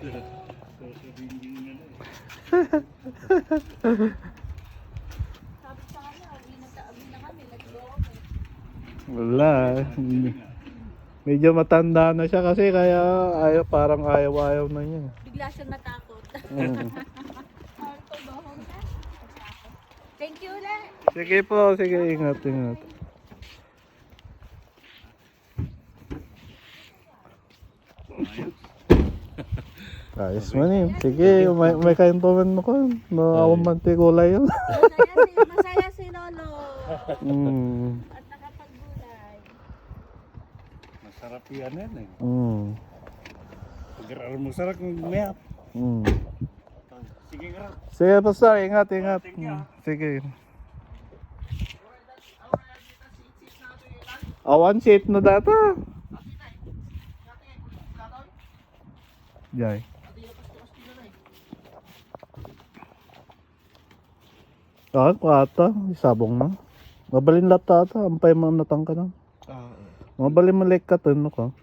Sabi sa kanya, abi na kami, nag-go kami. Wala. Medyo matanda na siya kasi kaya parang ayaw na niya. Bigla siya natakot. Mm. Sabi ko, go home na. Thank you ulit. Sige po, sige, ingat. Ayos man eh. Sige, may kaintuman mo ko. Makamantikulay yun. Masaya si Lolo. Mm. At nakapaggulay. Masarap yan eh. Mm. Pag-aral mo sarap ng mayap. Mm. Sige nga. Sige, basta, ingat. Thank you. Sige. One seat na data. Jai. Kuata, isabong na. Mabalin lahat ata, ampay mga natang ka na. Mabalin malik ka, ka.